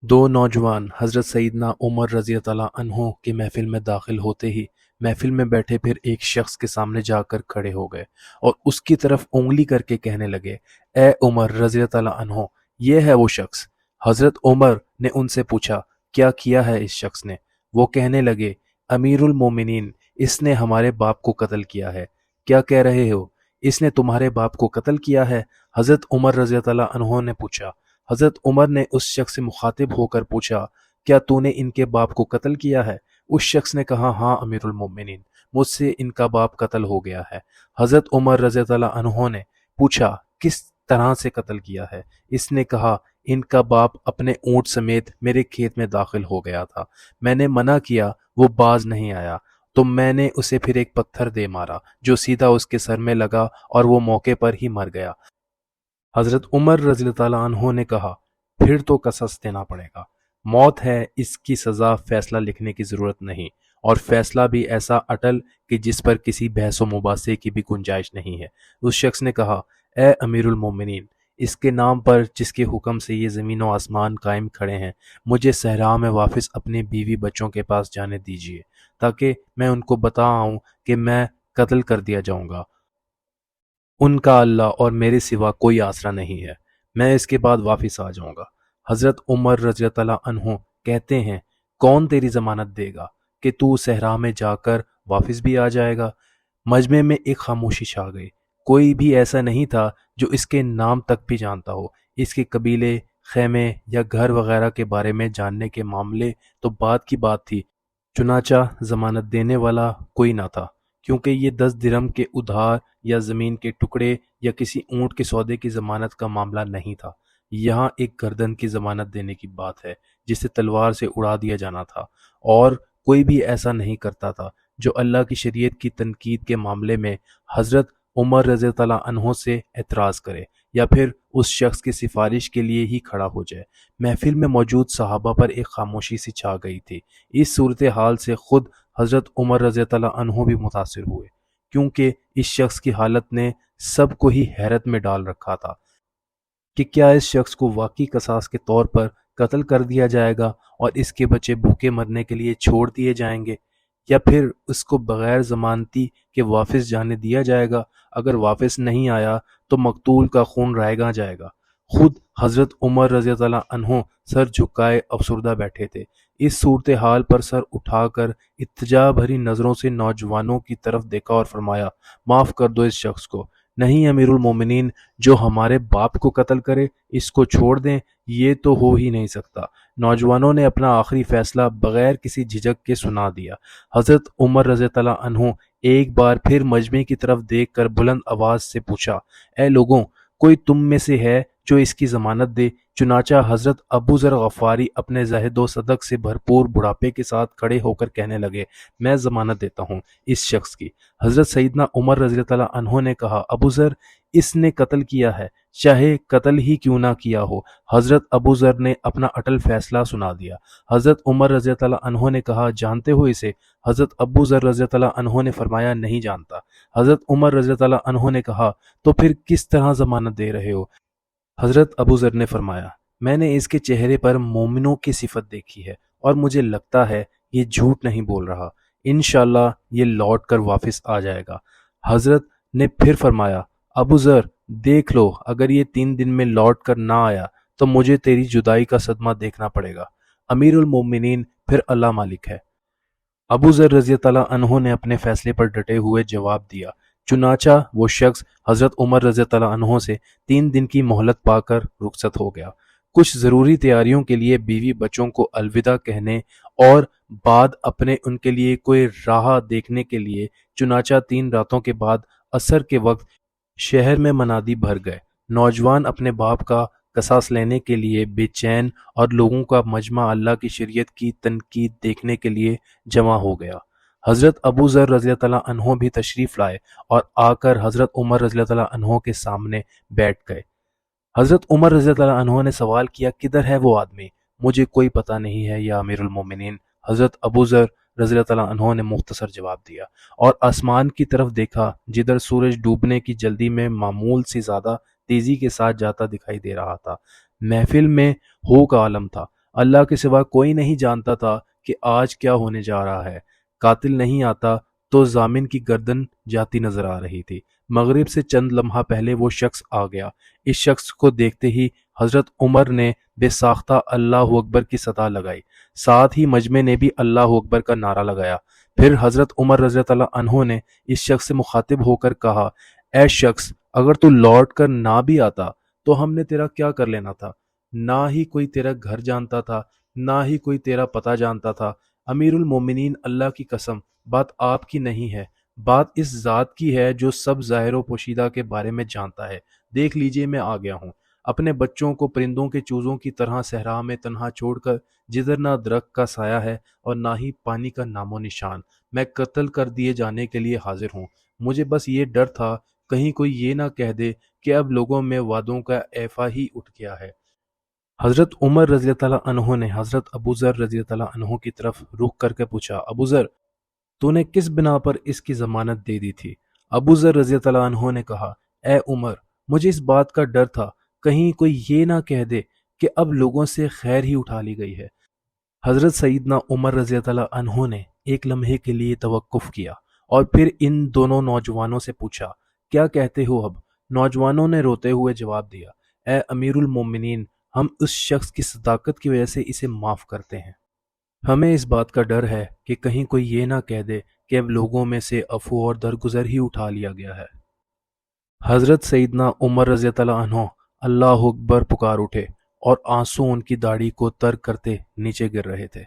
دو نوجوان حضرت سیدنا عمر رضی اللہ عنہ کی محفل میں داخل ہوتے ہی محفل میں بیٹھے پھر ایک شخص کے سامنے جا کر کھڑے ہو گئے اور اس کی طرف انگلی کر کے کہنے لگے، اے عمر رضی اللہ عنہ، یہ ہے وہ شخص۔ حضرت عمر نے ان سے پوچھا، کیا کیا ہے اس شخص نے؟ وہ کہنے لگے، امیر المومنین، اس نے ہمارے باپ کو قتل کیا ہے۔ کیا کہہ رہے ہو؟ اس نے تمہارے باپ کو قتل کیا ہے؟ حضرت عمر رضی اللہ عنہ نے پوچھا۔ حضرت عمر نے اس شخص سے مخاطب ہو کر پوچھا، کیا تو نے ان کے باپ کو قتل کیا ہے؟ اس شخص نے کہا، ہاں امیر المومنین، مجھ سے ان کا باپ قتل ہو گیا ہے۔ حضرت عمر رضی اللہ عنہ نے پوچھا، کس طرح سے قتل کیا ہے؟ اس نے کہا، ان کا باپ اپنے اونٹ سمیت میرے کھیت میں داخل ہو گیا تھا، میں نے منع کیا، وہ باز نہیں آیا تو میں نے اسے پھر ایک پتھر دے مارا جو سیدھا اس کے سر میں لگا اور وہ موقع پر ہی مر گیا۔ حضرت عمر رضی اللہ عنہ نے کہا، پھر تو قصاص دینا پڑے گا، موت ہے، اس کی سزا فیصلہ لکھنے کی ضرورت نہیں، اور فیصلہ بھی ایسا اٹل کہ جس پر کسی بحث و مباحثے کی بھی گنجائش نہیں ہے۔ اس شخص نے کہا، اے امیر المومنین، اس کے نام پر جس کے حکم سے یہ زمین و آسمان قائم کھڑے ہیں، مجھے صحرا میں واپس اپنے بیوی بچوں کے پاس جانے دیجیے تاکہ میں ان کو بتاؤں کہ میں قتل کر دیا جاؤں گا، ان کا اللہ اور میرے سوا کوئی آسرا نہیں ہے، میں اس کے بعد واپس آ جاؤں گا۔ حضرت عمر رضی اللہ عنہ کہتے ہیں، کون تیری ضمانت دے گا کہ تو صحرا میں جا کر واپس بھی آ جائے گا؟ مجمع میں ایک خاموشی چھا گئی، کوئی بھی ایسا نہیں تھا جو اس کے نام تک بھی جانتا ہو۔ اس کے قبیلے، خیمے یا گھر وغیرہ کے بارے میں جاننے کے معاملے تو بات کی بات تھی، چنانچہ ضمانت دینے والا کوئی نہ تھا، کیونکہ یہ 10 درہم کے ادھار یا زمین کے ٹکڑے یا کسی اونٹ کے سودے کی ضمانت کا معاملہ نہیں تھا۔ یہاں ایک گردن کی ضمانت دینے کی بات ہے جسے تلوار سے اڑا دیا جانا تھا، اور کوئی بھی ایسا نہیں کرتا تھا جو اللہ کی شریعت کی تنقید کے معاملے میں حضرت عمر رضی اللہ عنہ سے اعتراض کرے یا پھر اس شخص کی سفارش کے لیے ہی کھڑا ہو جائے۔ محفل میں موجود صحابہ پر ایک خاموشی سی چھا گئی تھی۔ اس صورتحال سے خود حضرت عمر رضی اللہ عنہ بھی متاثر ہوئے، کیونکہ اس شخص کی حالت نے سب کو ہی حیرت میں ڈال رکھا تھا کہ کیا اس شخص کو واقعی قصاص کے طور پر قتل کر دیا جائے گا اور اس کے بچے بھوکے مرنے کے لیے چھوڑ دیے جائیں گے، یا پھر اس کو بغیر ضمانتی کے واپس جانے دیا جائے گا؟ اگر واپس نہیں آیا تو مقتول کا خون رائے گا جائے گا۔ خود حضرت عمر رضی اللہ عنہ سر جھکائے افسردہ بیٹھے تھے۔ اس صورتحال پر سر اٹھا کر التجا بھری نظروں سے نوجوانوں کی طرف دیکھا اور فرمایا، معاف کر دو اس شخص کو۔ نہیں امیر المومنین، جو ہمارے باپ کو قتل کرے اس کو چھوڑ دیں، یہ تو ہو ہی نہیں سکتا۔ نوجوانوں نے اپنا آخری فیصلہ بغیر کسی جھجک کے سنا دیا۔ حضرت عمر رضی اللہ عنہ ایک بار پھر مجمع کی طرف دیکھ کر بلند آواز سے پوچھا، اے لوگوں، کوئی تم میں سے ہے جو اس کی ضمانت دے؟ چنانچہ حضرت ابو ذر غفاری اپنے زہد و صدق سے بھرپور بڑھاپے کے ساتھ کھڑے ہو کر کہنے لگے، میں ضمانت دیتا ہوں اس شخص کی۔ حضرت سیدنا عمر رضی اللہ عنہ نے کہا، ابو ذر، اس نے قتل کیا ہے، چاہے قتل ہی کیوں نہ کیا ہو۔ حضرت ابو ذر نے اپنا اٹل فیصلہ سنا دیا۔ حضرت عمر رضی اللہ عنہ نے کہا، جانتے ہو اسے؟ حضرت ابو ذر رضی اللہ عنہ نے فرمایا، نہیں جانتا۔ حضرت عمر رضی اللہ عنہ نے کہا، تو پھر کس طرح ضمانت دے رہے ہو؟ حضرت ابو ذر نے فرمایا، میں نے اس کے چہرے پر مومنوں کی صفت دیکھی ہے اور مجھے لگتا ہے یہ جھوٹ نہیں بول رہا، انشاءاللہ یہ لوٹ کر واپس آ جائے گا۔ حضرت نے پھر فرمایا، ابو ذر، دیکھ لو، اگر یہ 3 دن میں لوٹ کر نہ آیا تو مجھے تیری جدائی کا صدمہ دیکھنا پڑے گا۔ امیر المومنین، پھر اللہ مالک ہے۔ ابو ذر رضی اللہ عنہ نے اپنے فیصلے پر ڈٹے ہوئے جواب دیا۔ چنانچہ وہ شخص حضرت عمر رضی اللہ عنہ سے 3 دن کی مہلت پا کر رخصت ہو گیا، کچھ ضروری تیاریوں کے لیے بیوی بچوں کو الوداع کہنے اور بعد اپنے ان کے لیے کوئی راہ دیکھنے کے لیے۔ چنانچہ 3 راتوں کے بعد عصر کے وقت شہر میں منادی بھر گئے، نوجوان اپنے باپ کا قصاص لینے کے لیے بے چین، اور لوگوں کا مجمع اللہ کی شریعت کی تنقید دیکھنے کے لیے جمع ہو گیا۔ حضرت ابو ذر رضی اللہ عنہ بھی تشریف لائے اور آ کر حضرت عمر رضی اللہ عنہ کے سامنے بیٹھ گئے۔ حضرت عمر رضی اللہ عنہ نے سوال کیا، کدھر ہے وہ آدمی؟ مجھے کوئی پتہ نہیں ہے یا امیر المومنین۔ حضرت ابو ذر رضی اللہ عنہ نے مختصر جواب دیا اور آسمان کی طرف دیکھا جدھر سورج ڈوبنے کی جلدی میں معمول سے زیادہ تیزی کے ساتھ جاتا دکھائی دے رہا تھا۔ محفل میں ہو کا عالم تھا۔ اللہ کے سوا کوئی نہیں جانتا تھا کہ آج کیا ہونے جا رہا ہے۔ قاتل نہیں آتا تو ضامن کی گردن جاتی نظر آ رہی تھی۔ مغرب سے چند لمحہ پہلے وہ شخص آ گیا۔ اس شخص کو دیکھتے ہی حضرت عمر نے بے ساختہ اللہ اکبر کی صدا لگائی، ساتھ ہی مجمع نے بھی اللہ اکبر کا نعرہ لگایا۔ پھر حضرت عمر رضی اللہ عنہ نے اس شخص سے مخاطب ہو کر کہا، اے شخص، اگر تو لوٹ کر نہ بھی آتا تو ہم نے تیرا کیا کر لینا تھا؟ نہ ہی کوئی تیرا گھر جانتا تھا، نہ ہی کوئی تیرا پتہ جانتا تھا۔ امیر المومنین، اللہ کی قسم، بات آپ کی نہیں ہے، بات اس ذات کی ہے جو سب ظاہر و پوشیدہ کے بارے میں جانتا ہے۔ دیکھ لیجئے، میں آ گیا ہوں، اپنے بچوں کو پرندوں کے چوزوں کی طرح صحرا میں تنہا چھوڑ کر، جدھر نہ درخت کا سایہ ہے اور نہ ہی پانی کا نام و نشان۔ میں قتل کر دیے جانے کے لیے حاضر ہوں۔ مجھے بس یہ ڈر تھا کہیں کوئی یہ نہ کہہ دے کہ اب لوگوں میں وعدوں کا ایفا ہی اٹھ گیا ہے۔ حضرت عمر رضی اللہ عنہ نے حضرت ابو ذر رضی اللہ عنہ کی طرف رخ کر کے پوچھا، ابو ذر، تو نے کس بنا پر اس کی ضمانت دے دی تھی؟ ابو ذر رضی اللہ عنہ نے کہا، اے عمر، مجھے اس بات کا ڈر تھا کہیں کوئی یہ نہ کہہ دے کہ اب لوگوں سے خیر ہی اٹھا لی گئی ہے۔ حضرت سیدنا عمر رضی اللہ عنہ نے ایک لمحے کے لیے توقف کیا اور پھر ان دونوں نوجوانوں سے پوچھا، کیا کہتے ہو اب؟ نوجوانوں نے روتے ہوئے جواب دیا، اے امیر المومنین، ہم اس شخص کی صداقت کی وجہ سے اسے معاف کرتے ہیں۔ ہمیں اس بات کا ڈر ہے کہ کہیں کوئی یہ نہ کہہ دے کہ اب لوگوں میں سے عفو اور درگزر ہی اٹھا لیا گیا ہے۔ حضرت سیدنا عمر رضی اللہ عنہ اللہ اکبر پکار اٹھے اور آنسو ان کی داڑھی کو تر کرتے نیچے گر رہے تھے۔